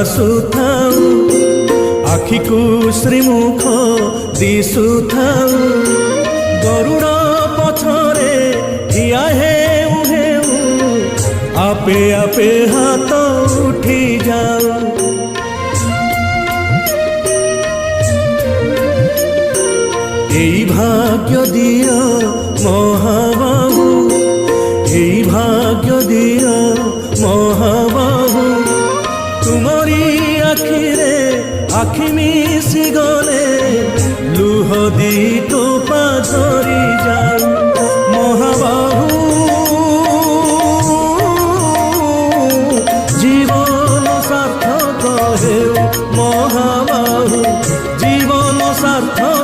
ଆସୁଥାଉ ଆଖିକୁ ଶ୍ରୀମୁଖ ଦିଶୁଥାଉ ଗରୁଡ଼ ପଛରେ ଠିଆ ହେଉ ହେଉ ଆପେ ଆପେ ହାତ ଉଠି ଯାଉ। এই ভাগ্য দিও মহাবাহু, এই ভাগ্য দিও মহাবাহু, তুমরি আখিরে আখি মিশি গলে লুহ দি টোপা ধরি যাও। মহাবাহু জীবন সার্থক হেউ, মহাবাহু জীবন সার্থক